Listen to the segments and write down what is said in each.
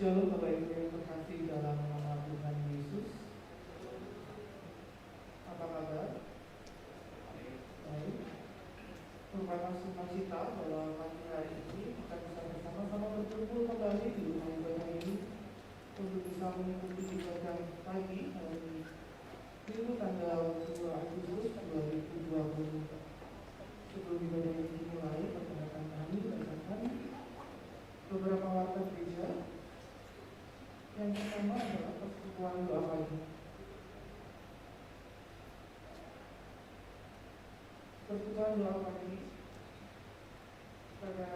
Shalom Bapak Ibu yang terkasih dalam nama Tuhan Yesus. Apa kabar? Baik. Merupakan sukacita bahwa pagi hari ini kita bisa bersama-sama berkumpul kembali di rumah ibadah ini untuk bisa mengikuti ibadah pagi hari Minggu tanggal 2 Agustus 2020. Sebelum ibadah ini dimulai, perkenalkan kami berdasarkan beberapa warta gereja. Yang pertama adalah persekutuan doa pagi. Persekutuan doa pagi pada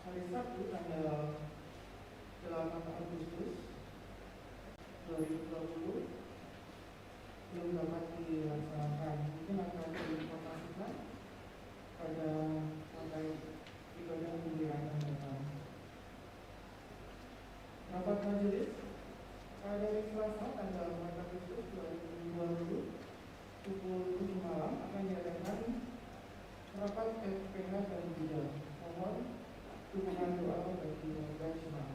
hari Sabtu tanggal 8 Agustus 2020 belum dapat dilaksanakan. Mungkin akan diinformasikan pada sampai ibadah minggu yang akan datang. Rapat majelis pada hari Selasa tanggal 4 Agustus 2020 pukul 7 malam akan diadakan rapat FPH dan bidang. Mohon dukungan doa bagi warga jemaat.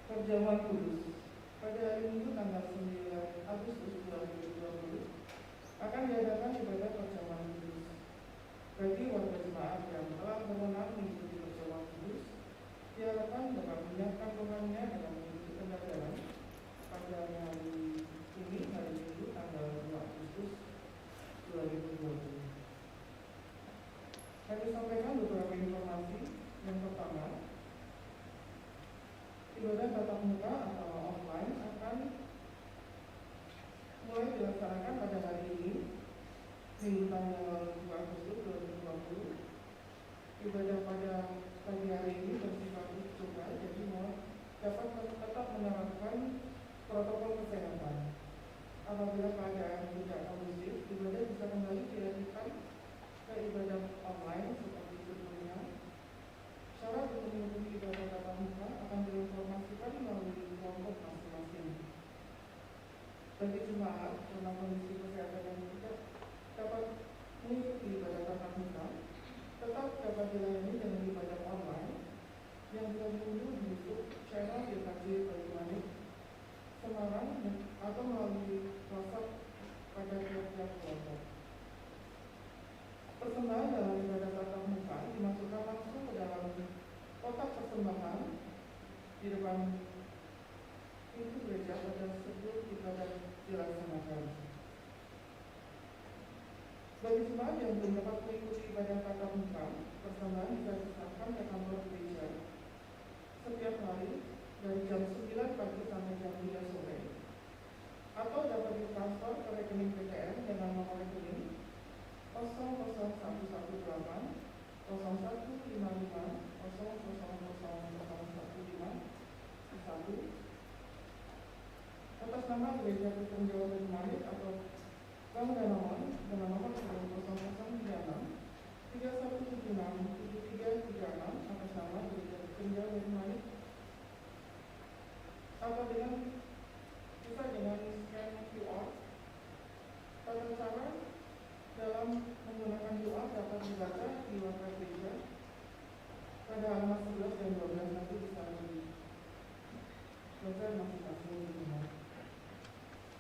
Perjamuan kudus pada hari Minggu tanggal 9 Agustus 2020 akan diadakan ibadah perjamuan kudus. Bagi warga jemaat yang telah berwenang mengikuti perjamuan kudus, diharapkan dapat menyiapkan rohaninya dalam mengikuti pendadaran pada hari ini, hari Minggu tanggal 2 Agustus 2020. Kami sampaikan beberapa informasi. Yang pertama, ibadah tatap muka atau offline akan mulai dilaksanakan pada hari ini, Minggu tanggal 2 Agustus 2020. Ibadah pada pagi hari ini bersifat uji coba, jadi mohon dapat tetap menerapkan protokol kesehatan. Apabila keadaan tidak kondusif, ibadah bisa kembali dialihkan ke ibadah online seperti sebelumnya. Syarat untuk mengikuti ibadah tatap muka akan diinformasikan melalui kelompok masing-masing. Bagi jemaat dalam kondisi kesehatan yang tidak dapat mengikuti ibadah tatap muka, tetap dapat dilayani dengan ibadah online yang bisa diunduh di YouTube channel YKJ Banyumanik Semarang atau melalui WhatsApp pada tiap-tiap kelompok. Persembahan dalam ibadah tatap muka dimasukkan langsung ke dalam kotak persembahan di depan pintu gereja pada sebelum ibadah dilaksanakan. Bagi jemaat yang belum dapat mengikuti ibadah tatap muka, persembahan bisa diserahkan ke kantor gereja setiap hari dari jam 9 pagi sampai jam 3 sore, atau dapat ditransfer ke rekening PTN dengan nomor rekening 00118 0155 000015 atas nama Gereja Kristen Jawa Banyumanik atau Bank Danamon dengan nomor 0036 3176 7336 atas nama Gereja Kristen Jawa Banyumanik, atau bisa dengan scan QR. Tata cara dalam menggunakan QR dapat dibaca di website gereja pada halaman 11 dan 12 nanti bisa dibaca masing-masing.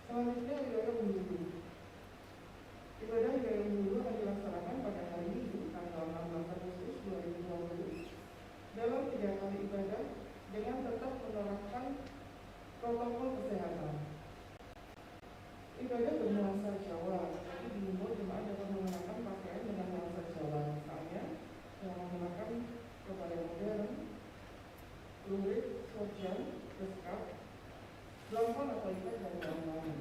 Selanjutnya ibadah undur. Ibadah undur akan dilaksanakan pada hari Minggu tanggal 16 Agustus 2020 dalam 3 kali ibadah dengan tetap menerapkan protokol kesehatan. Ibadah bernuansa Jawa, jadi dihimbau jemaat dapat menggunakan pakaian dengan nuansa Jawa, misalnya yang menggunakan kebaya modern, lurik, sorjan, beskap, belangkon atau ikat dan lain-lain.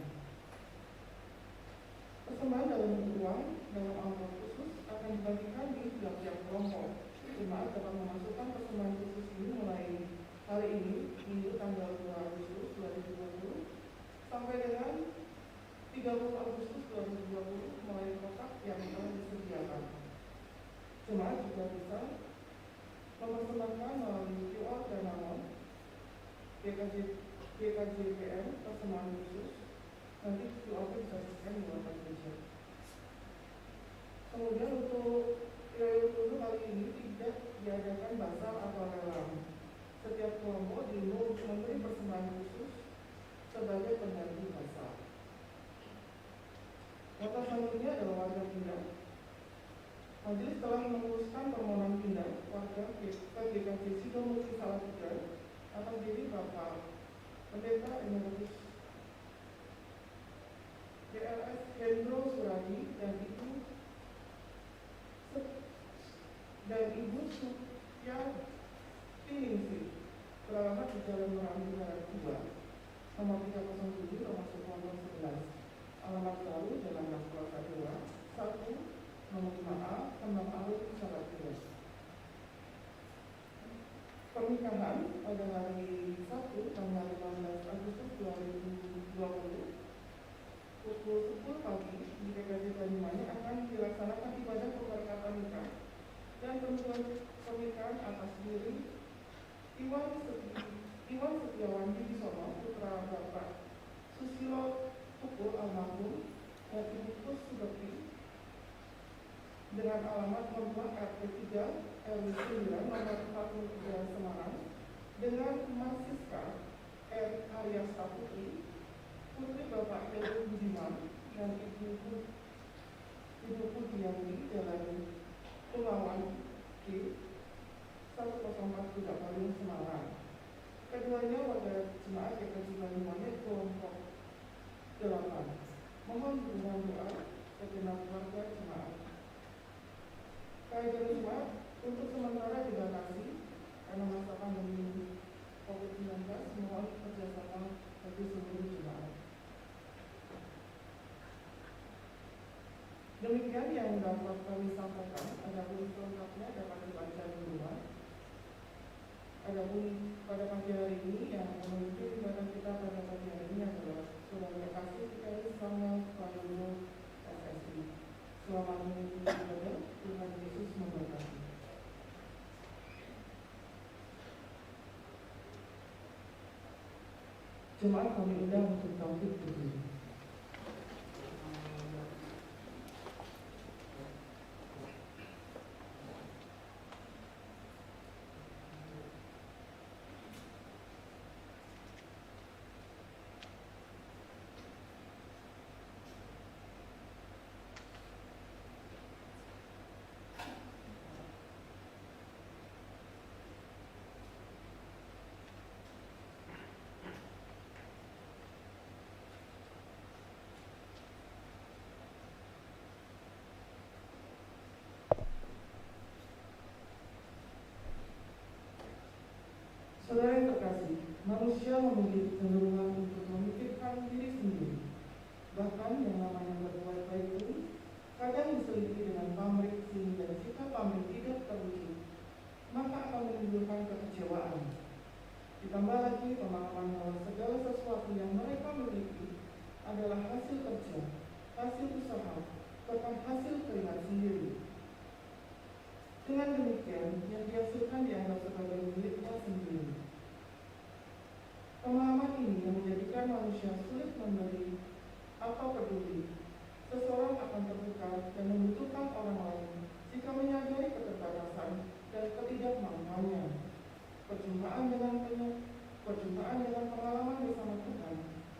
Persembahan dalam uang dalam amplop khusus akan dibagikan di tiap-tiap kelompok. Jemaat dapat memasukkan persembahan khusus ini mulai hari ini, Minggu tanggal 2 Agustus 2020 sampai dengan 30 Agustus 2020 melalui kotak yang telah disediakan. Jemaat juga bisa mempersembahkan melalui QR dan Danamon GKJPM persembahan khusus. Nanti QR bisa di-scan di website gereja. Kemudian untuk Ibadah kali ini tidak diadakan basar atau lelang. PGKJ Sidomulyo Salatiga akan diri Bapak Pendeta Emeritus DLS Hendro Suradi dan Ibu Supya Tiningsih, beralamat di Jalan Meranti Barat 2, nomor 307, nomor 11, alamat baru Jalan Naskah 2, 1, nomor 5A, 6 Alun Salatiga. Pernikahan pada hari Sabtu tanggal 15 Agustus 2020 pukul 10 pagi di PGKJ Banyuwangi akan dilaksanakan ibadah pemberkatan nikah dan tentuan pernikahan atas diri Iwan Setiawan Wibisono putra Bapak Susilo Tukul almarhum dan Ibu Kusubekti dengan alamat nomor RT 3 RW 9 nomor 43 Semarang dengan Mas Siska R. Aryasta Putri Bapak Heru Budiman dan Ibu Pudianti Jalan Pulawan G 104 Bandung Semarang. Keduanya warga jemaat GKJ Banyuwangi kelompok 8. Mohon dukungan doa segenap warga jemaat. Kehadiran jemaat untuk sementara dibatasi karena masa pandemi COVID-19, mohon kerjasama bagi seluruh jemaat. Demikian yang dapat kami sampaikan. Adapun selengkapnya dapat dibaca di rumah. Adapun pada pagi hari ini yang memimpin ibadah kita pada pagi hari ini adalah Saudara Kasih sekali Samuel Paduno SSI. Selamat mengikuti ibadah. Tuhan Yesus memberkati. Jemaat kami undang untuk taufik berdiri. Saudara yang terkasih, manusia memiliki kecenderungan untuk memikirkan diri sendiri. Bahkan yang namanya berbuat baik pun kadang diselidiki dengan pamrih sehingga jika pamrih tidak terwujud, maka akan menimbulkan kekecewaan. Ditambah lagi pemahaman bahwa segala sesuatu yang mereka miliki adalah hasil kerja, hasil usaha, bahkan hasil keringat sendiri. Dengan demikian, yang dihasilkan dianggap sebagai miliknya sendiri. Pemahaman ini yang menjadikan manusia sulit memberi atau peduli. Seseorang akan terbuka dan membutuhkan orang lain jika menyadari keterbatasan dan ketidakmampuannya. Perjumpaan dengan pengalaman bersama Tuhan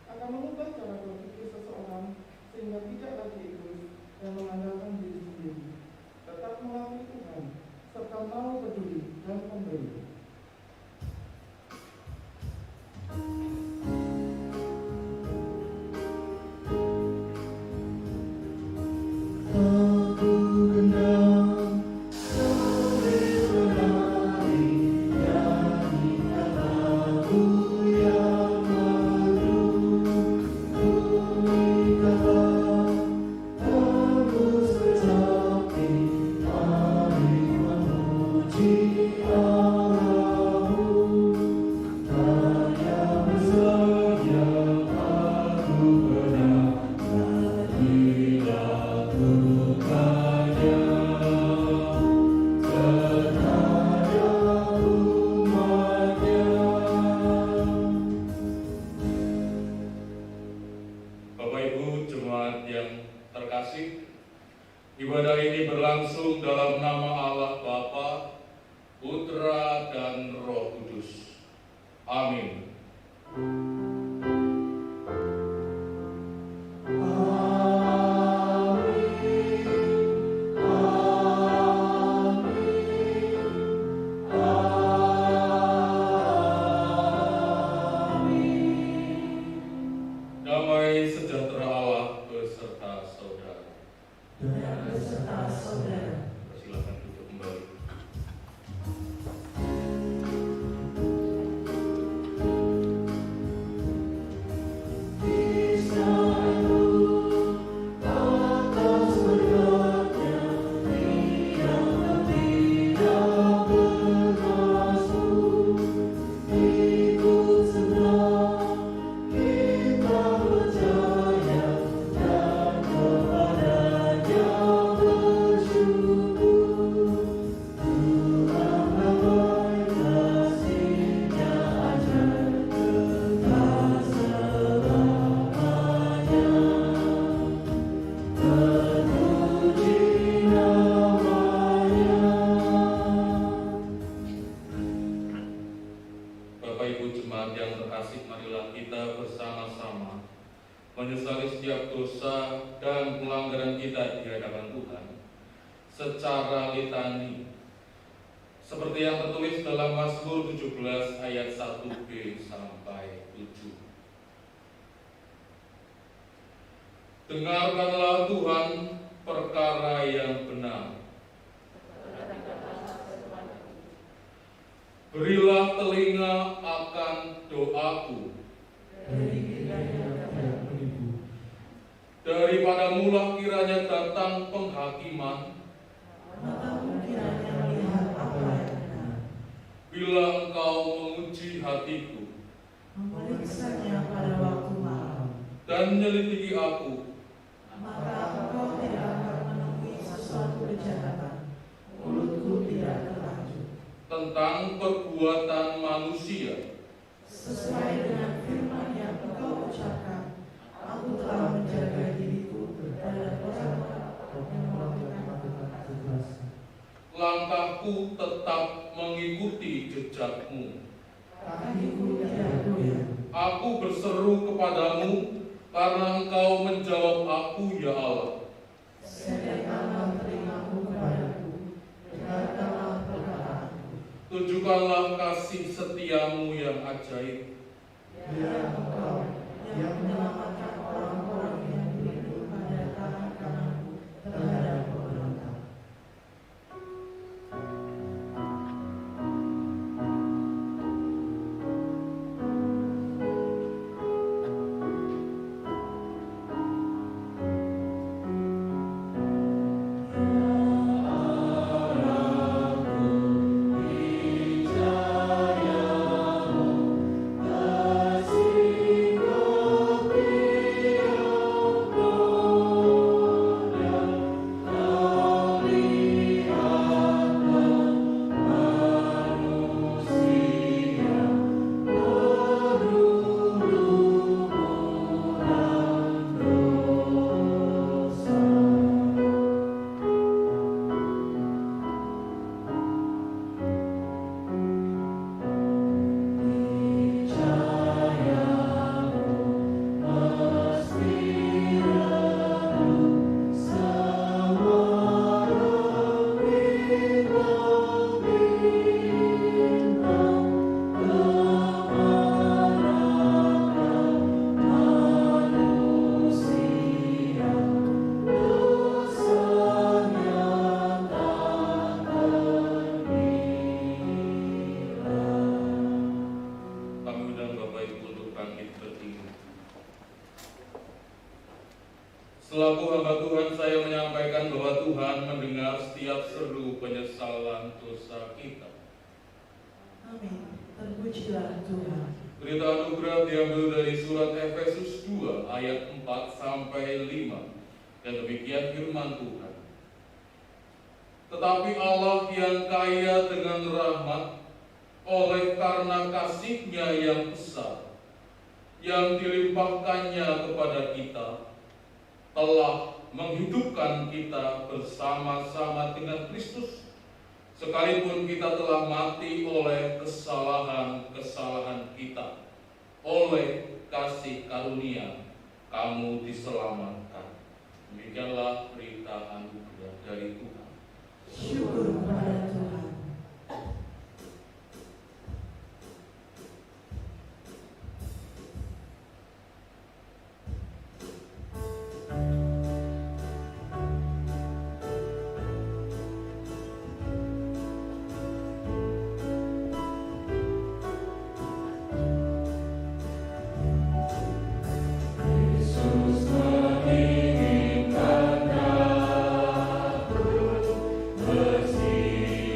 akan mengubah cara berpikir seseorang sehingga tidak lagi egois dan mengandalkan diri sendiri, tetap mengakui Tuhan, serta mau peduli dan memberi. Ibadah ini berlangsung dalam nama Allah Bapa, Putra, dan Roh Kudus. Amin. jemaat yang terkasih, marilah kita bersama-sama menyesali setiap dosa dan pelanggaran kita di hadapan Tuhan secara litani, seperti yang tertulis dalam Mazmur 17 ayat 1b sampai 7. Dengarkanlah Tuhan perkara yang benar. Berilah telinga akan doaku. Daripada mula kiranya datang penghakiman, bila engkau menguji hatiku, memeriksanya pada waktu malam, dan menyelidiki aku, maka engkau tidak akan menemui sesuatu kejahatan, mulutku tidak terlanjur. tentang perbuatan manusia, Sesuai dengan firman yang engkau ucapkan, aku telah menjaga diriku dari orang-orang yang melakukan kejahatan. langkahku tetap mengikuti jejakmu. Kakiku tidak goyah. Aku berseru kepadamu karena engkau menjawab aku, ya Allah. Sediakanlah telingamu kepadaku, dengarkanlah perkataanku. Tunjukkanlah kasih setiamu yang ajaib. Biar engkau yang menyelamatkan orang-orang yang berlindung pada tangan kananku terhadap pemberontak. Selaku hamba Tuhan, saya menyampaikan bahwa Tuhan mendengar setiap seru penyesalan dosa kita. Amin. Terpujilah Tuhan. Berita anugerah diambil dari surat Efesus 2 ayat 4 sampai 5. Dan demikian firman Tuhan. Tetapi Allah yang kaya dengan rahmat, oleh karena kasih-Nya yang besar, yang dilimpahkannya kepada kita, telah menghidupkan kita bersama-sama dengan Kristus, sekalipun kita telah mati oleh kesalahan-kesalahan kita. Oleh kasih karunia kamu diselamatkan. Demikianlah berita anugerah dari Tuhan. Syukur kepada Tuhan. Bersih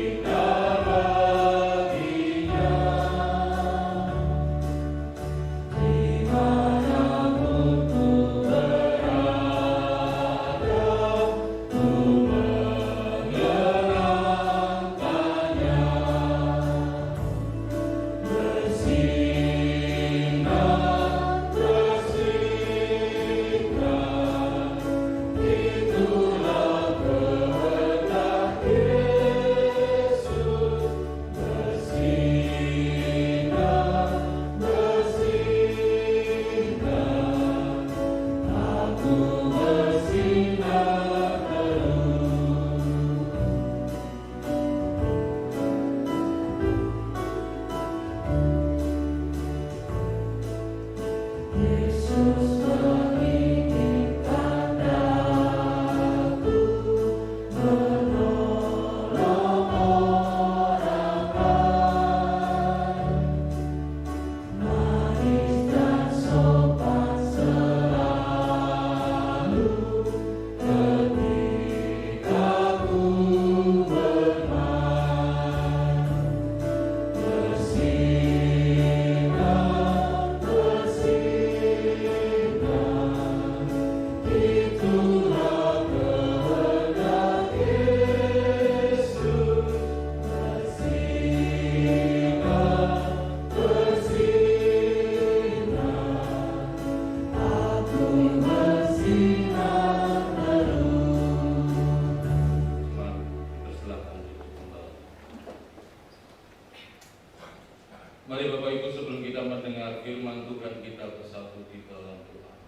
Mari Bapak Ibu, sebelum kita mendengar firman Tuhan, kita bersatu di dalam Tuhan.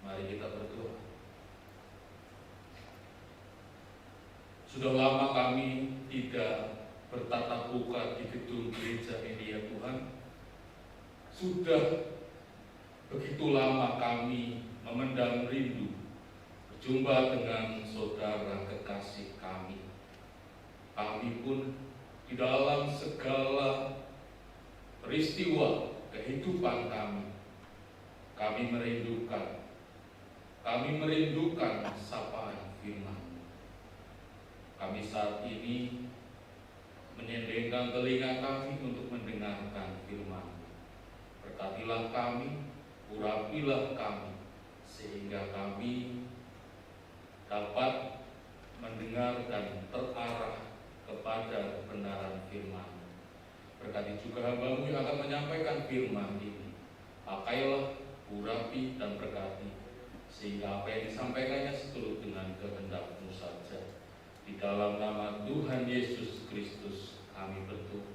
Mari kita berdoa. Sudah lama kami tidak bertatap muka di gedung gereja ini ya Tuhan. Sudah begitu lama kami memendam rindu berjumpa dengan saudara kekasih kami. Kami pun di dalam segala peristiwa kehidupan kami merindukan sapaan firman. Kami saat ini menyendengkan telinga kami untuk mendengarkan firman. Berkatilah kami, urapilah kami, sehingga kami dapat mendengar dan terarah kepada kebenaran firman. Berkati juga hamba-Mu yang akan menyampaikan firman ini. Pakailah, urapi dan berkati, sehingga apa yang disampaikannya seturut dengan kehendak-Mu saja. Di dalam nama Tuhan Yesus Kristus kami berdoa.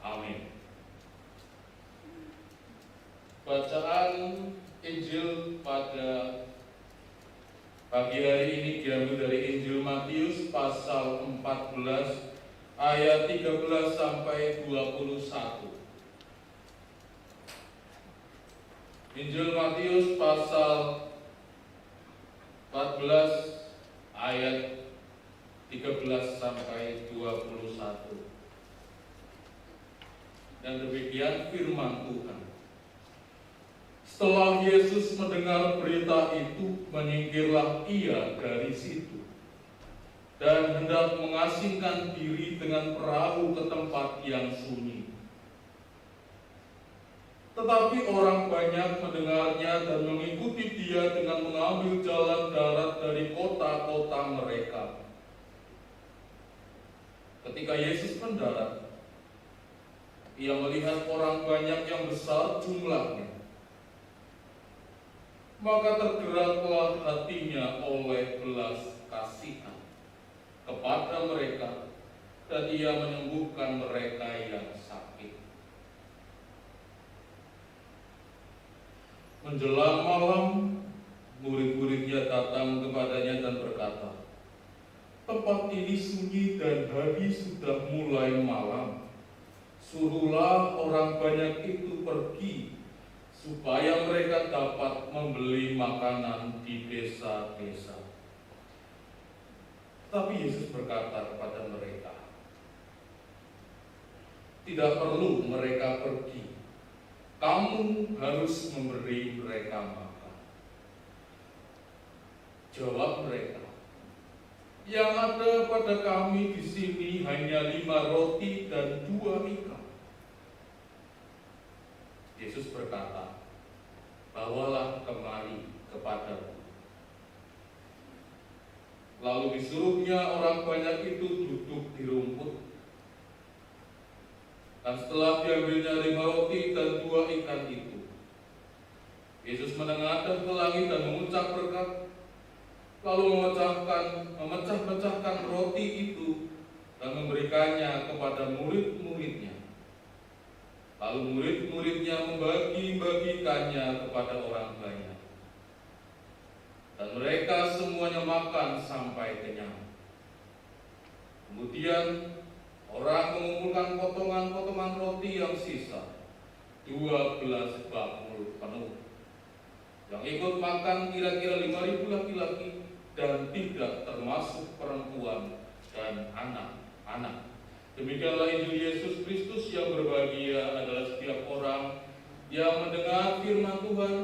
Amin. Bacaan Injil pada pagi hari ini diambil dari Injil Matius pasal 14 ayat 13 sampai 21. Injil Matius pasal 14 ayat 13 sampai 21. Dan demikian firman Tuhan. Setelah Yesus mendengar berita itu, menyingkirlah ia dari situ dan hendak mengasingkan diri dengan perahu ke tempat yang sunyi. Tetapi orang banyak mendengarnya dan mengikuti dia dengan mengambil jalan darat dari kota-kota mereka. Ketika Yesus mendarat, ia melihat orang banyak yang besar jumlahnya. Maka tergeraklah hatinya oleh belas kasihan kepada mereka, dan ia menyembuhkan mereka yang sakit. Menjelang malam, murid-muridnya datang kepadanya dan berkata, "Tempat ini sunyi dan hari sudah mulai malam. Suruhlah orang banyak itu pergi, supaya mereka dapat membeli makanan di desa-desa." Tapi Yesus berkata kepada mereka, "Tidak perlu mereka pergi. Kamu harus memberi mereka makan." Jawab mereka, "Yang ada pada kami di sini hanya 5 roti dan 2 ikan." Yesus berkata, "Bawalah kemari kepadaku." Lalu disuruhnya orang banyak itu duduk di rumput. Dan setelah diambilnya 5 roti dan 2 ikan itu, Yesus menengadah ke langit dan mengucap berkat, lalu memecah-mecahkan roti itu dan memberikannya kepada murid-muridnya. Lalu murid-muridnya membagi-bagikannya kepada orang banyak. Dan mereka semuanya makan sampai kenyang. Kemudian orang mengumpulkan potongan-potongan roti yang sisa, 12 bakul penuh. Yang ikut makan kira-kira 5.000 laki-laki, dan tidak termasuk perempuan dan anak-anak. Demikianlah Injil Yesus Kristus. Yang berbahagia adalah setiap orang yang mendengar firman Tuhan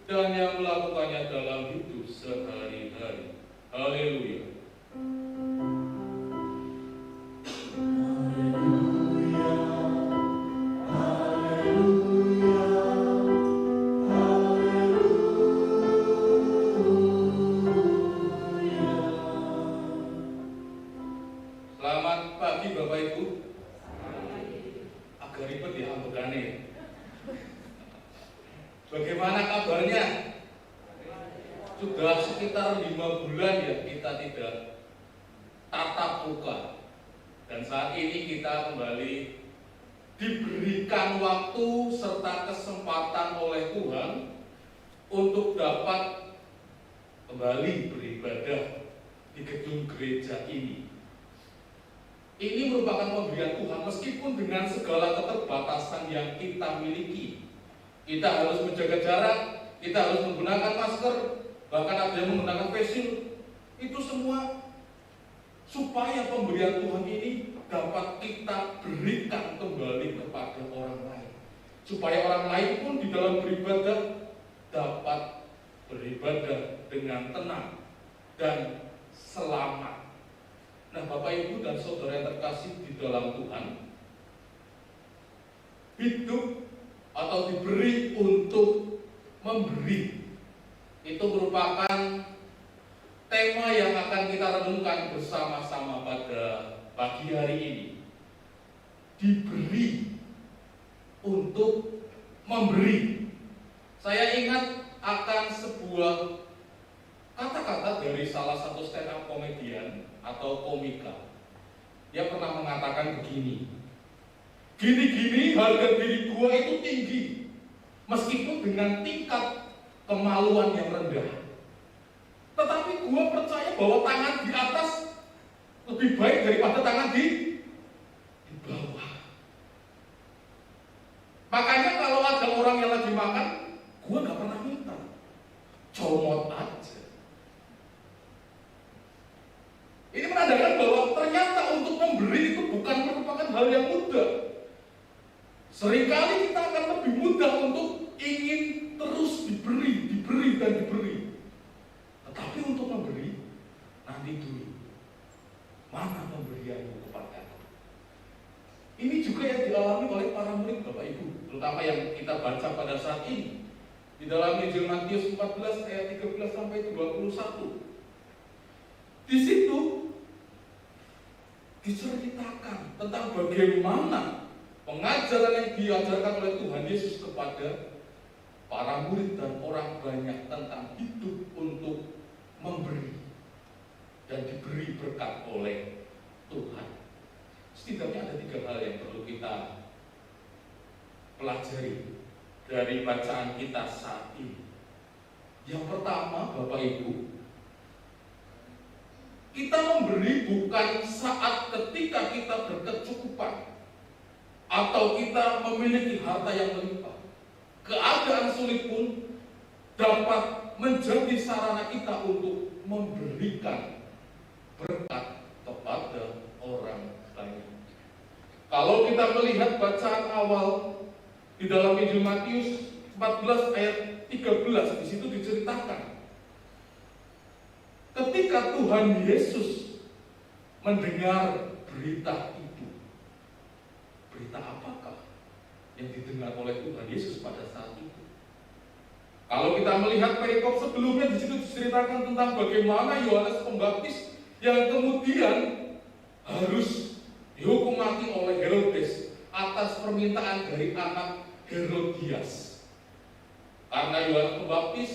dan yang melakukannya dalam hidup sehari-hari. Haleluya. Selamat pagi Bapak Ibu. Agak ribet ya ambekannya. Bagaimana kabarnya? Sudah sekitar 5 bulan ya kita tidak tatap muka. Dan saat ini kita kembali diberikan waktu serta kesempatan oleh Tuhan untuk dapat kembali beribadah di gedung gereja ini. Ini merupakan pemberian Tuhan meskipun dengan segala keterbatasan yang kita miliki. Kita harus menjaga jarak, kita harus menggunakan masker, bahkan ada yang menggunakan face shield. Itu semua supaya pemberian Tuhan ini dapat kita berikan kembali kepada orang lain. Supaya orang lain pun di dalam beribadah dapat beribadah dengan tenang dan selamat. Nah, Bapak Ibu dan Saudara yang terkasih di dalam Tuhan, hidup atau diberi untuk memberi itu merupakan tema yang akan kita renungkan bersama-sama pada pagi hari ini. Diberi untuk memberi. Saya ingat akan sebuah kata-kata dari salah satu stand up komedian atau komika. Dia pernah mengatakan begini, gini-gini harga diri gua itu tinggi, meskipun dengan tingkat kemaluan yang rendah. Tetapi gua percaya bahwa tangan di atas lebih baik daripada tangan di bawah. Makanya kalau ada orang yang lagi makan, gua gak pernah minta, comot aja. Ini menandakan bahwa ternyata untuk memberi itu bukan merupakan hal yang mudah. Seringkali kita akan lebih mudah untuk ingin terus diberi dan diberi. Tetapi untuk memberi, nanti dulu. Mana pemberianmu kepada aku? Ini juga yang dialami oleh para murid Bapak Ibu, terutama yang kita baca pada saat ini. Di dalam Injil Matius 14 ayat 13 sampai 21. Di situ diceritakan tentang bagaimana pengajaran yang diajarkan oleh Tuhan Yesus kepada para murid dan orang banyak tentang hidup untuk memberi dan diberi berkat oleh Tuhan. Setidaknya ada 3 hal yang perlu kita pelajari dari bacaan kita saat ini. Yang pertama, Bapak Ibu, kita memberi bukan saat ketika kita berkecukupan atau kita memiliki harta yang melimpah. Keadaan sulit pun dapat menjadi sarana kita untuk memberikan berkat kepada orang lain. Kalau kita melihat bacaan awal di dalam Injil Matius 14 ayat 13, di situ diceritakan ketika Tuhan Yesus mendengar berita itu. Berita apakah yang didengar oleh Tuhan Yesus pada saat itu? Kalau kita melihat perikop sebelumnya, di situ diceritakan tentang bagaimana Yohanes Pembaptis yang kemudian harus dihukum mati oleh Herodes atas permintaan dari anak Herodias. Karena Yohanes Pembaptis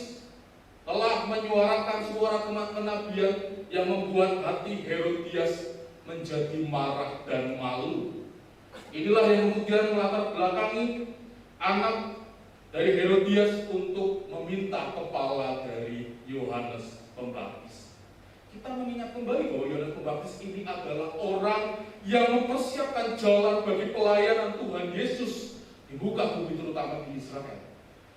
telah menyuarakan suara kenabian yang membuat hati Herodias menjadi marah dan malu. Inilah yang kemudian melatar belakangi anak dari Herodias untuk meminta kepala dari Yohanes Pembaptis. Kita mengingat kembali bahwa Yohanes Pembaptis ini adalah orang yang mempersiapkan jalan bagi pelayanan Tuhan Yesus di muka bumi, terutama di Israel.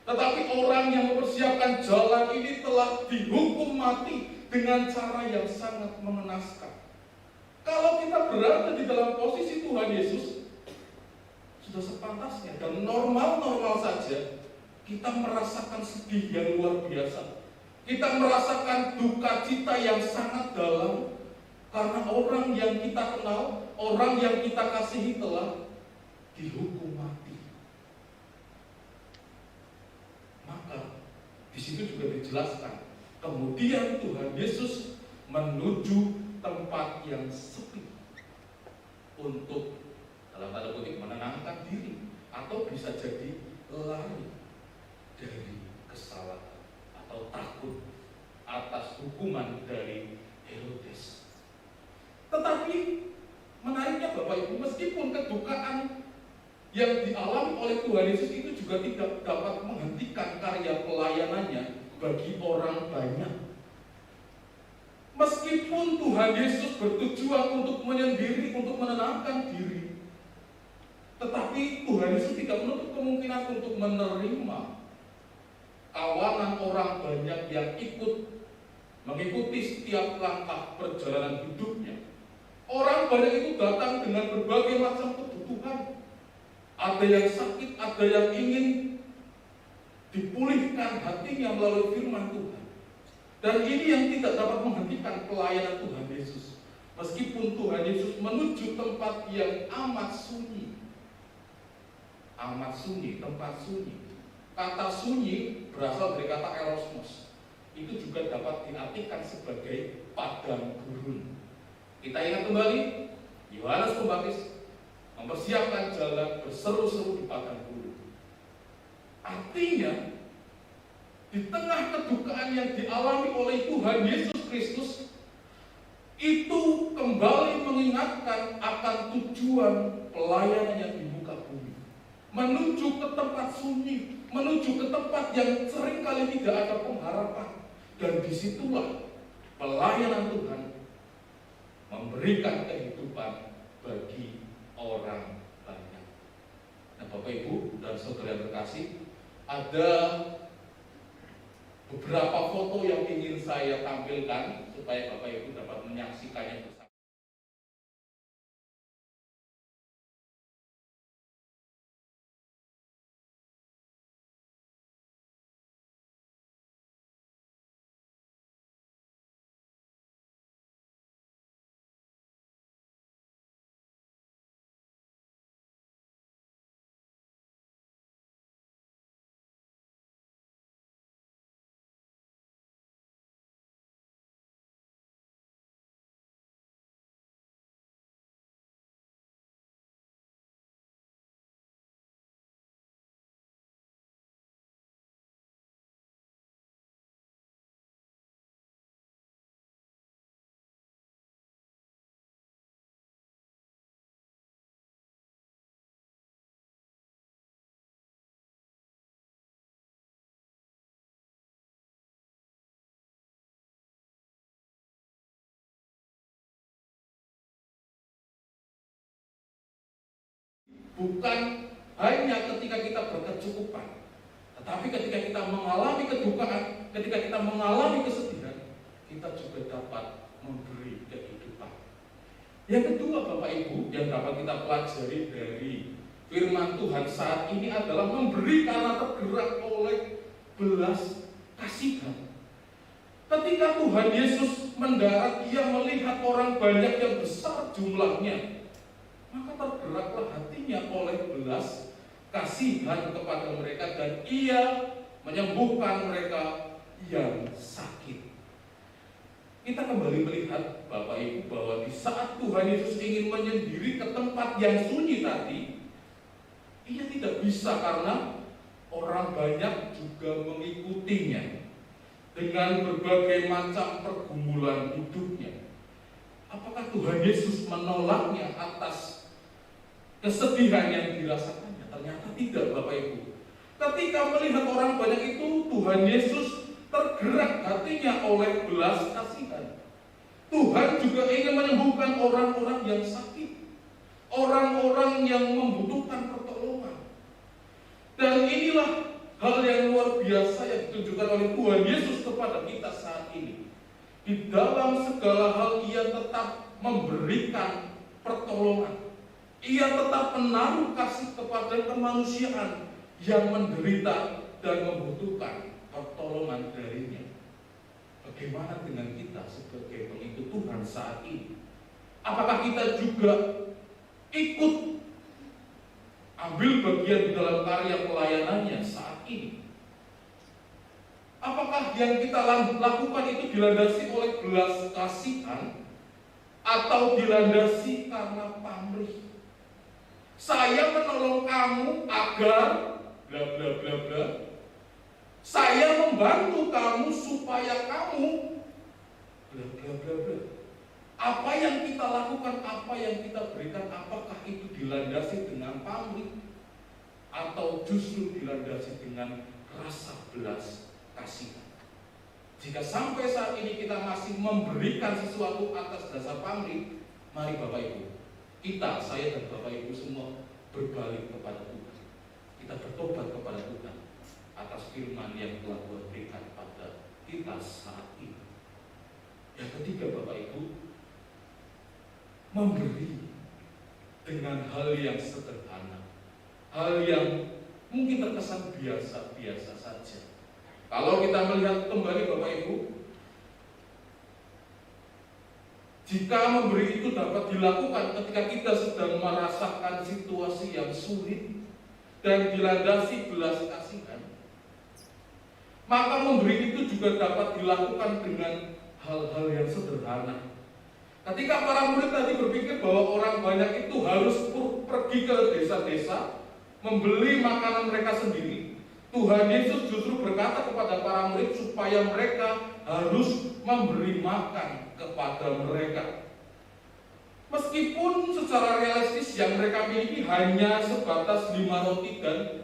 Tetapi orang yang mempersiapkan jalan ini telah dihukum mati dengan cara yang sangat mengenaskan. Kalau kita berada di dalam posisi Tuhan Yesus, sudah sepantasnya dan normal-normal saja kita merasakan sedih yang luar biasa. Kita merasakan duka cita yang sangat dalam karena orang yang kita kenal, orang yang kita kasihi telah dihukum mati. Maka di situ juga dijelaskan, kemudian Tuhan Yesus menuju tempat yang sepi untuk dalam tanda kutip menenangkan diri atau bisa jadi lari dari kesalahan atau takut atas hukuman dari Herodes. Tetapi menariknya Bapak Ibu, meskipun kedukaan yang dialami oleh Tuhan Yesus itu juga tidak dapat menghentikan karya pelayanannya bagi orang banyak. Meskipun Tuhan Yesus bertujuan untuk menyendiri, untuk menenangkan diri, tetapi Tuhan Yesus tidak menutup kemungkinan untuk menerima kawanan orang banyak yang mengikuti setiap langkah perjalanan hidupnya. Orang banyak itu datang dengan berbagai macam kebutuhan. Ada yang sakit, ada yang ingin dipulihkan hatinya melalui firman Tuhan. Dan ini yang tidak dapat menghentikan pelayanan Tuhan Yesus. Meskipun Tuhan Yesus menuju tempat yang amat sunyi. Amat sunyi, tempat sunyi. Kata sunyi berasal dari kata erosmos. Itu juga dapat diartikan sebagai padang gurun. Kita ingat kembali, Yohanes Pembaptis mempersiapkan jalan berseru-seru di padang gurun. Artinya, di tengah kedukaan yang dialami oleh Tuhan Yesus Kristus, itu kembali mengingatkan akan tujuan pelayanannya di muka bumi. Menuju ke tempat sunyi, menuju ke tempat yang seringkali tidak ada pengharapan. Dan disitulah pelayanan Tuhan memberikan kehidupan bagi orang banyak. Nah, Bapak Ibu dan Saudara yang terkasih, ada beberapa foto yang ingin saya tampilkan supaya Bapak Ibu dapat menyaksikannya bersama. Bukan hanya ketika kita berkecukupan, tetapi ketika kita mengalami kedukaan, ketika kita mengalami kesedihan, kita juga dapat memberi kehidupan. Yang kedua, Bapak Ibu, yang dapat kita pelajari dari firman Tuhan saat ini adalah memberi karena tergerak oleh belas kasihan. Ketika Tuhan Yesus mendarat, Ia melihat orang banyak yang besar jumlahnya, maka tergeraklah hatinya oleh belas kasihan kepada mereka dan Ia menyembuhkan mereka yang sakit. Kita kembali melihat Bapak Ibu bahwa di saat Tuhan Yesus ingin menyendiri ke tempat yang sunyi tadi, Ia tidak bisa karena orang banyak juga mengikutinya dengan berbagai macam pergumulan hidupnya. Apakah Tuhan Yesus menolaknya atas kesedihan yang dirasakannya? Ternyata tidak, Bapak Ibu. Ketika melihat orang banyak itu, Tuhan Yesus tergerak hatinya oleh belas kasihan. Tuhan juga ingin menyembuhkan orang-orang yang sakit, orang-orang yang membutuhkan pertolongan. Dan inilah hal yang luar biasa yang ditunjukkan oleh Tuhan Yesus kepada kita saat ini. Di dalam segala hal Ia tetap memberikan pertolongan. Ia tetap menaruh kasih kepada kemanusiaan yang menderita dan membutuhkan pertolongan darinya. Bagaimana dengan kita sebagai pengikut Tuhan saat ini? Apakah kita juga ikut ambil bagian di dalam karya pelayanannya saat ini? Apakah yang kita lakukan itu dilandasi oleh belas kasihan atau dilandasi karena pamrih? Saya menolong kamu agar bla bla bla bla. Saya membantu kamu supaya kamu bla bla bla bla. Apa yang kita lakukan, apa yang kita berikan, apakah itu dilandasi dengan pamrih atau justru dilandasi dengan rasa belas kasihan. Jika sampai saat ini kita masih memberikan sesuatu atas dasar pamrih, mari Bapak Ibu, kita, saya dan Bapak Ibu semua berbalik kepada Tuhan. Kita bertobat kepada Tuhan atas firman yang telah Tuhan berikan pada kita saat ini. Yang ketiga Bapak Ibu, memberi dengan hal yang sederhana, hal yang mungkin terkesan biasa-biasa saja. Kalau kita melihat kembali Bapak Ibu, jika memberi itu dapat dilakukan ketika kita sedang merasakan situasi yang sulit dan dilandasi belas kasihan, maka memberi itu juga dapat dilakukan dengan hal-hal yang sederhana. Ketika para murid tadi berpikir bahwa orang banyak itu harus pergi ke desa-desa membeli makanan mereka sendiri, Tuhan Yesus justru berkata kepada para murid supaya mereka harus memberi makan kepada mereka. Meskipun secara realistis yang mereka miliki hanya sebatas 5 roti dan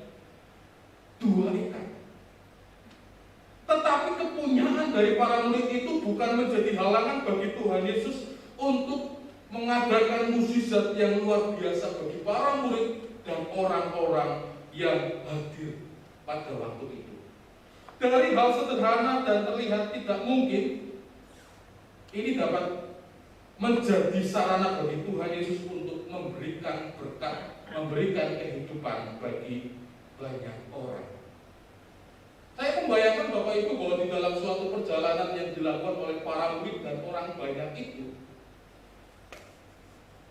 2 ikan, tetapi kepunyaan dari para murid itu bukan menjadi halangan bagi Tuhan Yesus untuk mengadakan mukjizat yang luar biasa bagi para murid dan orang-orang yang hadir pada waktu itu. Dari hal sederhana dan terlihat tidak mungkin, ini dapat menjadi sarana bagi Tuhan Yesus untuk memberikan berkat, memberikan kehidupan bagi banyak orang. Saya membayangkan Bapak Ibu bahwa di dalam suatu perjalanan yang dilakukan oleh para murid dan orang banyak itu,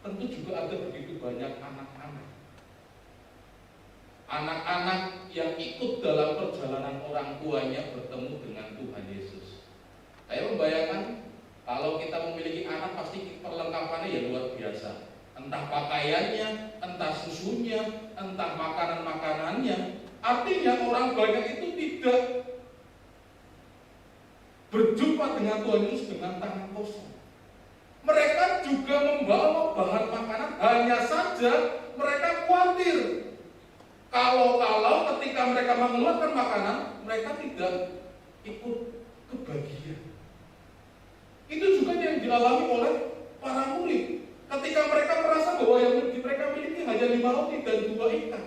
tentu juga ada begitu banyak anak-anak. Anak-anak yang ikut dalam perjalanan orang tuanya bertemu dengan Tuhan Yesus. Saya membayangkan kalau kita memiliki anak pasti perlengkapannya ya luar biasa. Entah pakaiannya, entah susunya, entah makanan-makanannya. Artinya orang banyak itu tidak berjumpa dengan Tuhan Yesus dengan tangan kosong. Mereka juga membawa bahan makanan, hanya saja mereka khawatir kalau ketika mereka mengeluarkan makanan, mereka tidak ikut kebagian. Itu juga yang dialami oleh para murid. Ketika mereka merasa bahwa yang mereka miliki hanya 5 roti dan 2 ikan,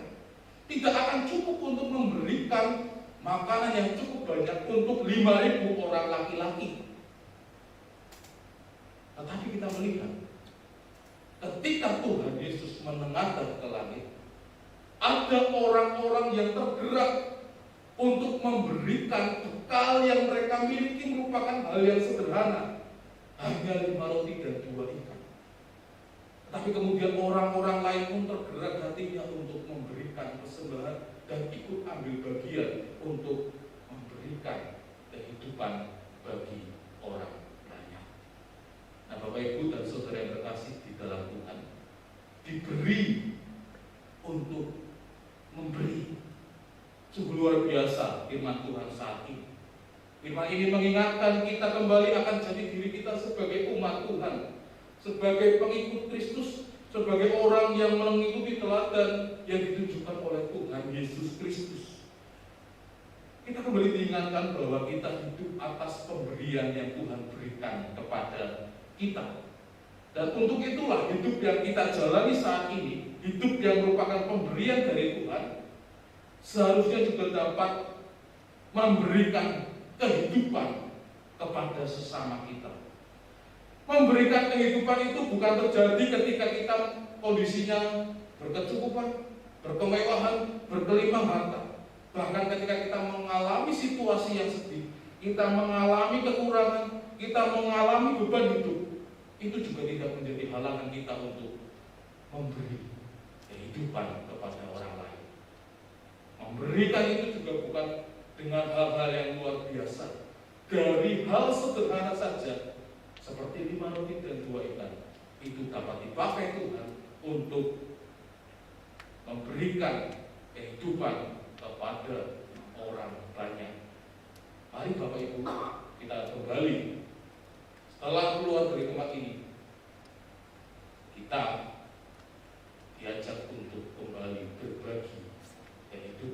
tidak akan cukup untuk memberikan makanan yang cukup banyak untuk 5.000 orang laki-laki. Tetapi kita melihat, ketika Tuhan Yesus menengadah ke langit, ada orang-orang yang tergerak untuk memberikan bekal yang mereka miliki merupakan hal yang sederhana, hanya 5 roti dan 2 ikan. Tapi kemudian orang-orang lain pun tergerak hatinya untuk memberikan persembahan dan ikut ambil bagian untuk memberikan kehidupan bagi orang banyak. Nah, Bapak Ibu dan Saudara yang terkasih di dalam Tuhan, diberi untuk memberi. Sungguh luar biasa firman Tuhan saat ini. Firman ini mengingatkan kita kembali akan jadi diri kita sebagai umat Tuhan, sebagai pengikut Kristus, sebagai orang yang mengikuti teladan yang ditunjukkan oleh Tuhan Yesus Kristus. Kita kembali diingatkan bahwa kita hidup atas pemberian yang Tuhan berikan kepada kita. Dan untuk itulah hidup yang kita jalani saat ini, hidup yang merupakan pemberian dari Tuhan, seharusnya juga dapat memberikan kehidupan kepada sesama kita. Memberikan kehidupan itu bukan terjadi ketika kita kondisinya berkecukupan, berkemewahan, berkelimpah harta. Bahkan ketika kita mengalami situasi yang sedih, kita mengalami kekurangan, kita mengalami beban hidup, itu juga tidak menjadi halangan kita untuk memberi kehidupan kepada orang lain. Memberikan itu juga bukan dengan hal-hal yang luar biasa. Dari hal sederhana saja, seperti 5 roti dan 2 ikan, itu dapat dipakai Tuhan untuk memberikan kehidupan kepada orang banyak. Mari Bapak Ibu, kita kembali setelah keluar dari tempat ini, kita diajak untuk kembali berbagi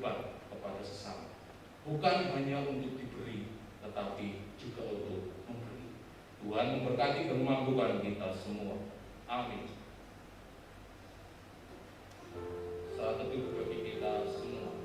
berbuat kepada sesama. Bukan hanya untuk diberi, tetapi juga untuk memberi. Tuhan memberkati dan memampukan kita semua. Amin. Saat teduh bagi kita semua.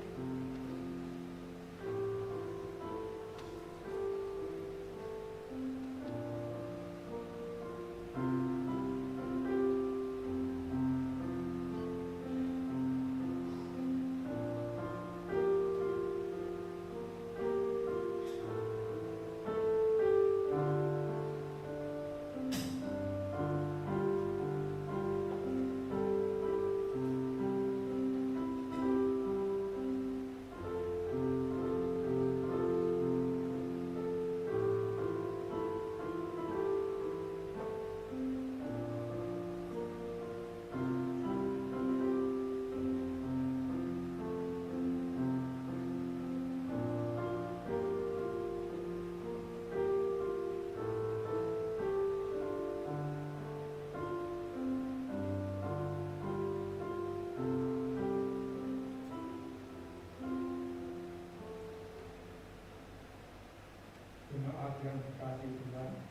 Jemaat yang dikasihi Tuhan,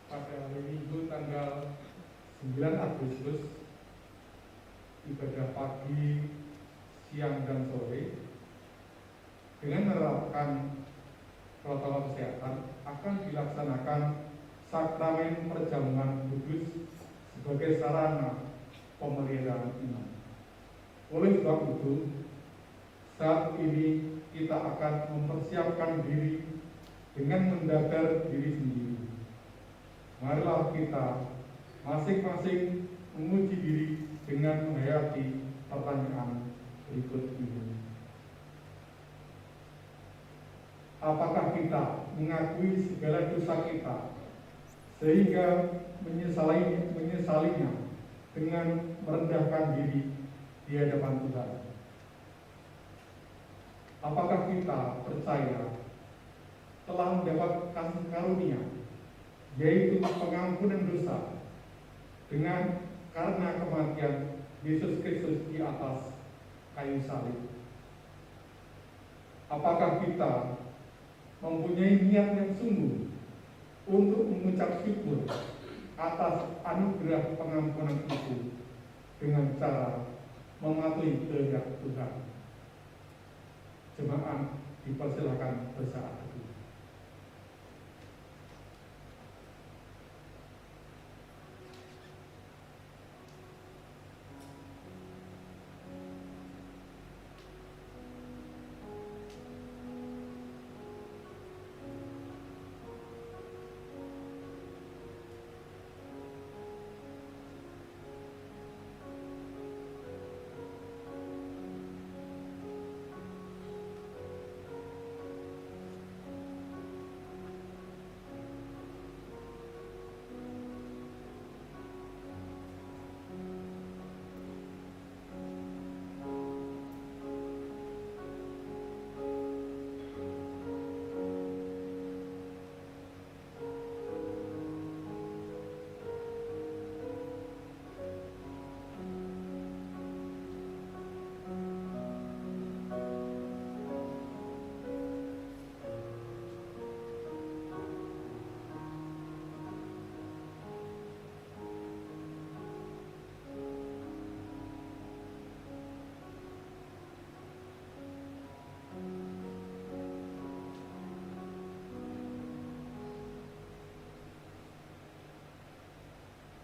pada hari Minggu tanggal 9 Agustus ibadah pagi, siang dan sore dengan menerapkan protokol kesehatan akan dilaksanakan sakramen perjamuan kudus sebagai sarana pemeliharaan iman. Oleh sebab itu, saat ini kita akan mempersiapkan diri dengan mendadar diri sendiri. Marilah kita masing-masing menguji diri dengan menghayati pertanyaan berikut ini. Apakah kita mengakui segala dosa kita sehingga menyesalinya dengan merendahkan diri di hadapan Tuhan? Apakah kita percaya telah mendapat kasih karunia, yaitu pengampunan dosa dengan karena kematian Yesus Kristus di atas kayu salib? Apakah kita mempunyai niat yang sungguh untuk mengucap syukur atas anugerah pengampunan itu dengan cara mematuhi kehendak Tuhan? Jemaat dipersilakan bersaat teduh.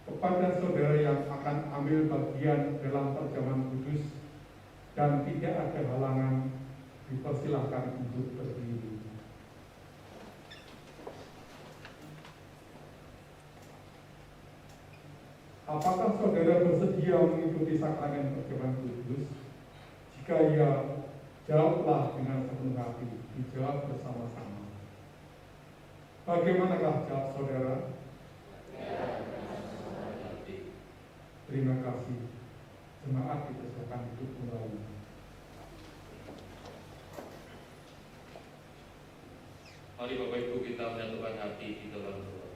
Kepada saudara yang akan ambil bagian dalam perjamuan kudus dan tidak ada halangan, dipersilahkan untuk berdiri. Apakah saudara bersedia mengikuti sakramen perjamuan kudus? Jika iya, jawablah dengan sepenuh hati. Dijawab bersama-sama. Bagaimanakah jawab saudara? Terima kasih. Jemaat dipersilakan untuk kembali. Mari Bapak Ibu kita menyatukan hati di dalam doa.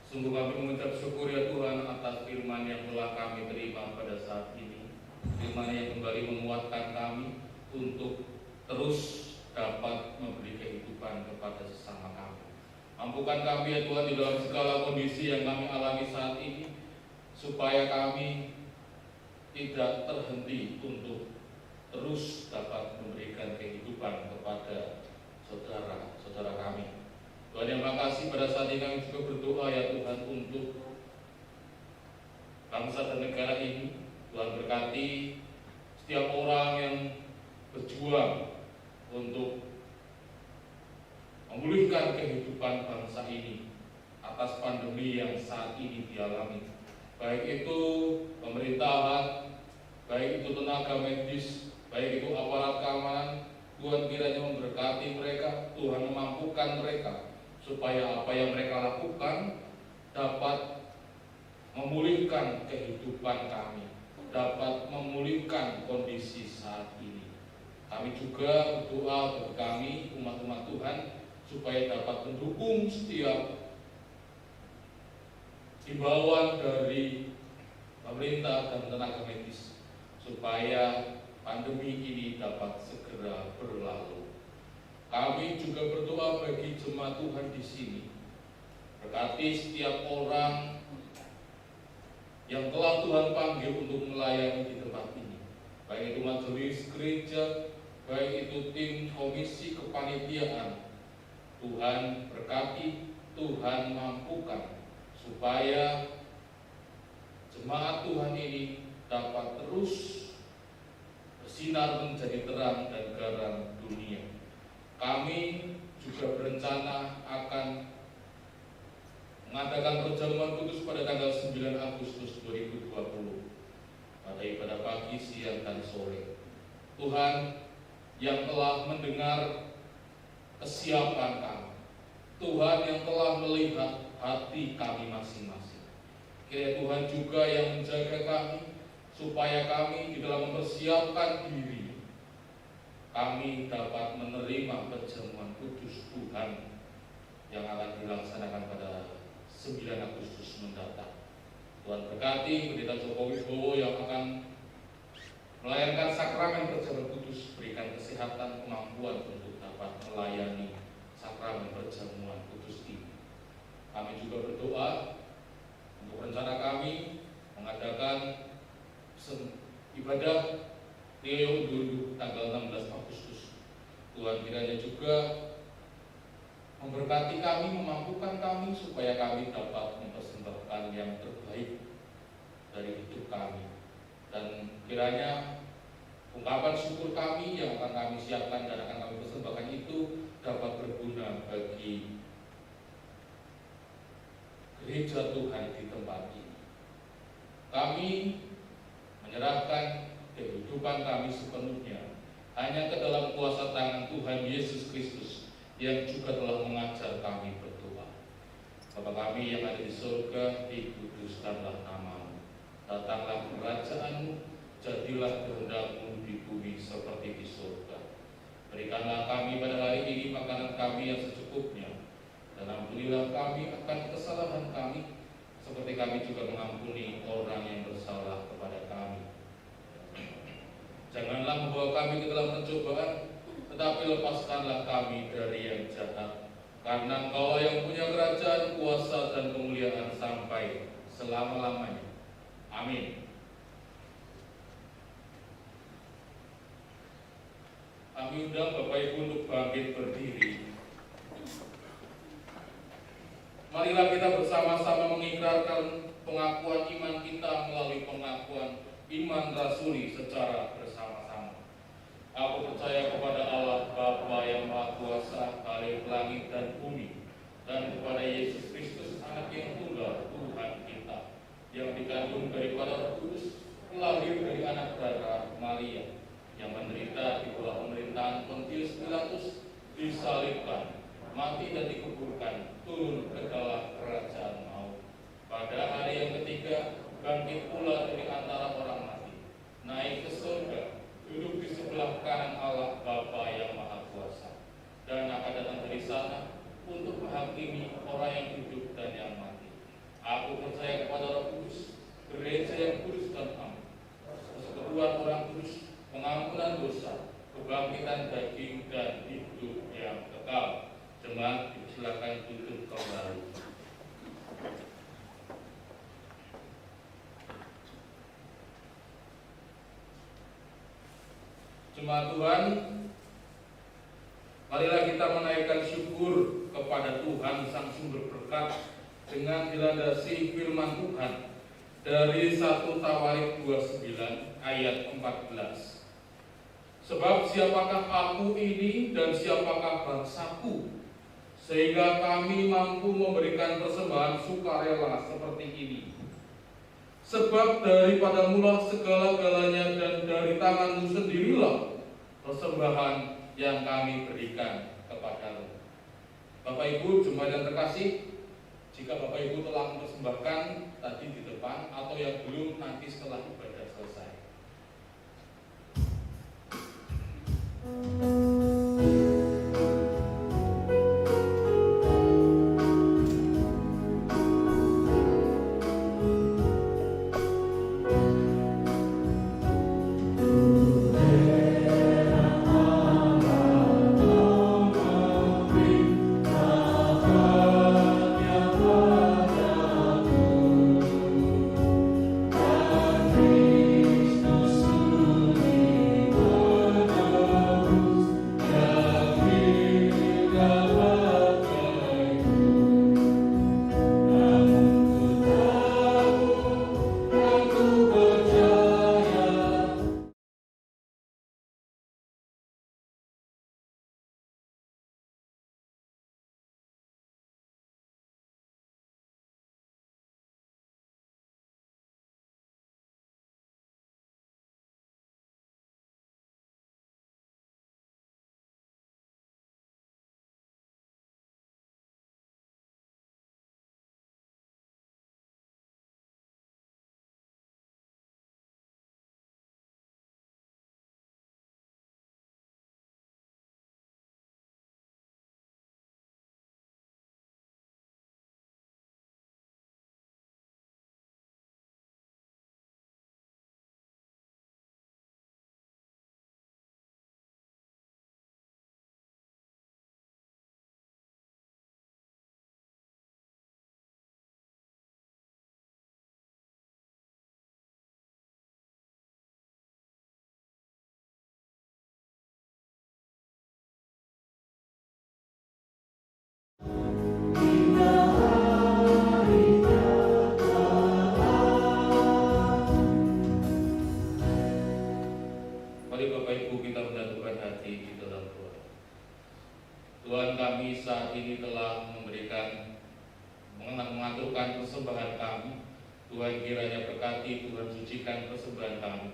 Sungguh kami mengucap syukur ya Tuhan atas firman yang telah kami terima pada saat ini. firman yang kembali menguatkan kami untuk terus dapat memberi kehidupan kepada sesama kami. Mampukan kami ya Tuhan di dalam segala kondisi yang kami alami saat ini, supaya kami tidak terhenti untuk terus dapat memberikan kehidupan kepada saudara-saudara kami. Tuhan yang makasih, pada saat ini kami juga berdoa ya Tuhan untuk bangsa dan negara ini. Tuhan berkati setiap orang yang berjuang untuk memulihkan kehidupan bangsa ini atas pandemi yang saat ini dialami. Baik itu pemerintahan, baik itu tenaga medis, baik itu aparat keamanan. Tuhan kiranya memberkati mereka, Tuhan memampukan mereka, supaya apa yang mereka lakukan dapat memulihkan kehidupan kami, dapat memulihkan kondisi saat ini. Kami juga berdoa bagi kami, umat-umat Tuhan, supaya dapat mendukung setiap himbauan dari pemerintah dan tenaga medis, supaya pandemi ini dapat segera berlalu. Kami juga berdoa bagi jemaat Tuhan di sini. Berkati setiap orang yang telah Tuhan panggil untuk melayani di tempat ini, baik itu majelis gereja, baik itu tim komisi kepanitiaan. Tuhan berkati, Tuhan mampukan, supaya jemaat Tuhan ini dapat terus bersinar menjadi terang dan garam dunia. Kami juga berencana akan mengadakan perjamuan kudus pada tanggal 9 Agustus 2020 pada ibadah pagi, siang, dan sore. Tuhan yang telah mendengar kesiapan kami, Tuhan yang telah melihat hati kami masing-masing, kiranya Tuhan juga yang menjaga kami, supaya kami di dalam mempersiapkan diri, kami dapat menerima perjamuan kudus Tuhan yang akan dilaksanakan pada 9 Agustus mendatang. Tuhan berkati Pendeta Joko Wibowo yang akan melayangkan sakramen perjamuan kudus, berikan kesehatan, kemampuan untuk dapat melayani sakramen perjamuan kudus ini. Kami juga berdoa untuk rencana kami mengadakan ibadah Trio Undur tanggal 16 Agustus. Tuhan kiranya juga memberkati kami, memampukan kami, supaya kami dapat mempersembahkan yang terbaik dari hidup kami. Dan kiranya ungkapan syukur kami yang akan kami siapkan dan akan kami persembahkan itu dapat berguna bagi gereja Tuhan di tempat ini. Kami menyerahkan kehidupan kami sepenuhnya hanya ke dalam kuasa tangan Tuhan Yesus Kristus, yang juga telah mengajar kami berdoa. Bapa kami yang ada di surga, dikuduskanlah nama-Mu. Datanglah kerajaan-Mu, jadilah kehendak-Mu di bumi seperti di surga. Berikanlah kami pada hari ini makanan kami yang secukupnya, dan ampunilah kami akan kesalahan kami, seperti kami juga mengampuni orang yang bersalah kepada kami. Janganlah membawa kami ke dalam pencobaan, tetapi lepaskanlah kami dari yang jahat. Karena Engkau yang punya kerajaan, kuasa, dan kemuliaan sampai selama-lamanya. Amin. Kami undang Bapak Ibu untuk bangkit berdiri. Marilah kita bersama-sama mengikrarkan pengakuan iman kita melalui pengakuan iman rasuli secara bersama-sama. Aku percaya kepada Allah Bapa yang Maha Kuasa, Khalik langit dan bumi, dan kepada Yesus Kristus, Anak yang tunggal Tuhan kita, yang dikandung daripada Roh Kudus, lahir dari anak darah Maria, yang menderita di bawah pemerintahan Pontius Pilatus, disalibkan, mati dan dikuburkan, turun ke dalam kerajaan maut. Pada hari yang ketiga, bangkit pula dari antara orang mati, naik ke surga, duduk di sebelah kanan Allah Bapa yang Maha Kuasa, dan akan datang dari sana untuk menghakimi orang yang hidup dan yang mati. Aku percaya kepada Roh Kudus, gereja yang kudus dan am, persekutuan orang pengampunan dosa, kebangkitan daging, dan hidup yang kekal. Jemaat silakan tutup kembali. Jemaat Tuhan, marilah kita menaikkan syukur kepada Tuhan Sang Sumber Berkat dengan dilandasi firman Tuhan dari 1 Tawarik 29 ayat 14. Sebab siapakah aku ini dan siapakah bangsaku, sehingga kami mampu memberikan persembahan sukarela seperti ini. Sebab daripada mula segala-galanya dan dari tanganmu sendirilah persembahan yang kami berikan kepadamu. Bapak Ibu jemaat yang terkasih, jika Bapak Ibu telah mempersembahkan tadi di depan atau yang belum, nanti setelah ibadah selesai. Mari Bapak Ibu kita menyatukan hati di dalam doa. Tuhan, kami saat ini telah mengaturkan persembahan kami. Tuhan kiranya berkati, Tuhan sucikan persembahan kami,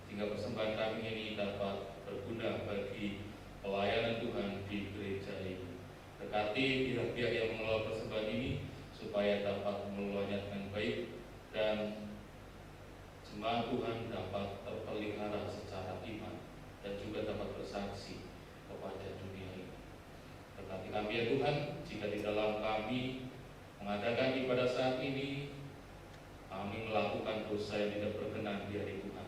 sehingga persembahan kami ini dapat berguna bagi pelayanan Tuhan di gereja ini. Berkati pihak-pihak yang mengelola persembahan ini supaya dapat mengelolanya dengan baik dan jemaat Tuhan dapat terpelihara secara iman dan juga dapat bersaksi kepada dunia ini. Berkati kami ya Tuhan, jika di dalam kami mengadakan ibadah saat ini kami melakukan dosa yang tidak berkenan di hadapan Tuhan,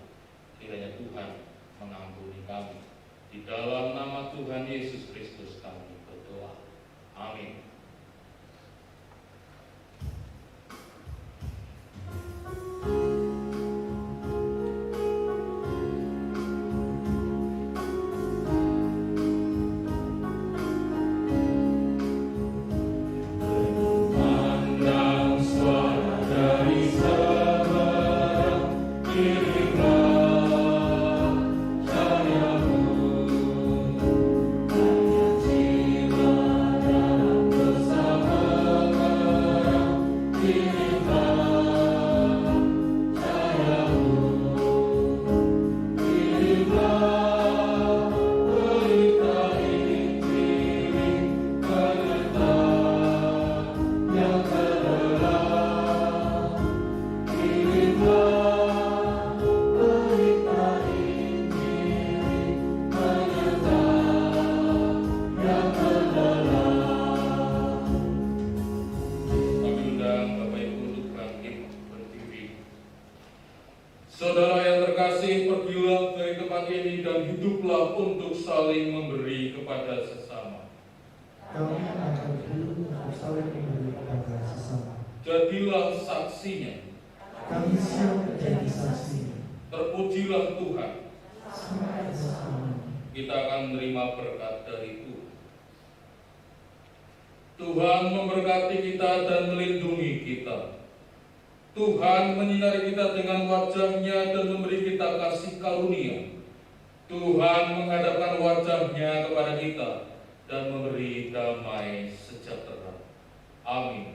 kiranya Tuhan mengampuni kami. Di dalam nama Tuhan Yesus Kristus kami berdoa. Amin. Jiwa dalam kasih dan hiduplah untuk saling memberi kepada sesama. Kami akan hidup untuk saling memberi kepada sesama. Jadilah saksinya. Kami siap menjadi saksi. Terpujilah Tuhan. Sampai sekarang. Kita akan menerima berkat dari Tuhan. Tuhan memberkati kita dan melindungi kita. Tuhan menyinari kita dengan wajah-Nya dan memberi kita kasih karunia. Tuhan menghadapkan wajah-Nya kepada kita dan memberi damai sejahtera. Amin.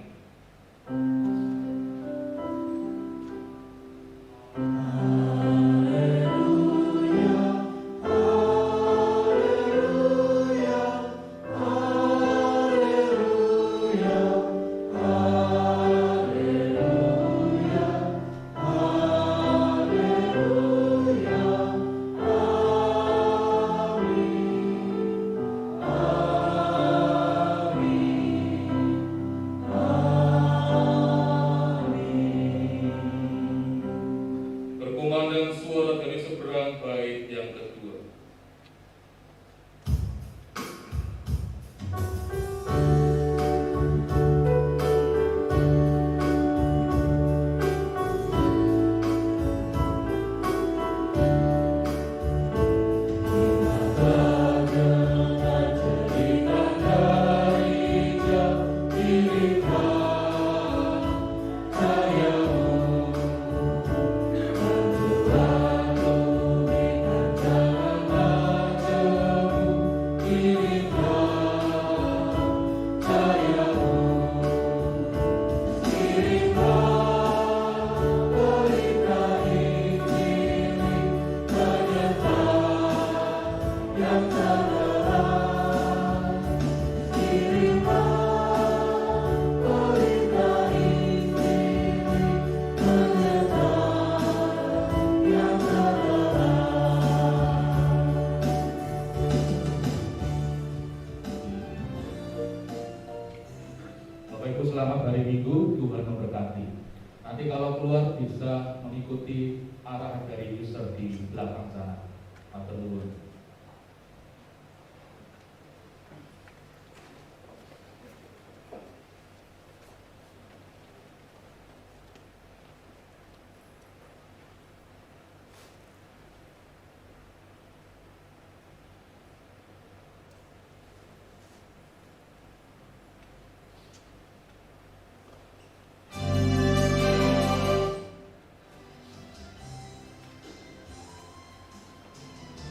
Berkumandang suara dari seberang bait yang kedua. Bapak Ibu, selamat hari Minggu, Tuhan memberkati. Nanti kalau keluar bisa mengikuti arah dari user di belakang sana. Matur nuwun.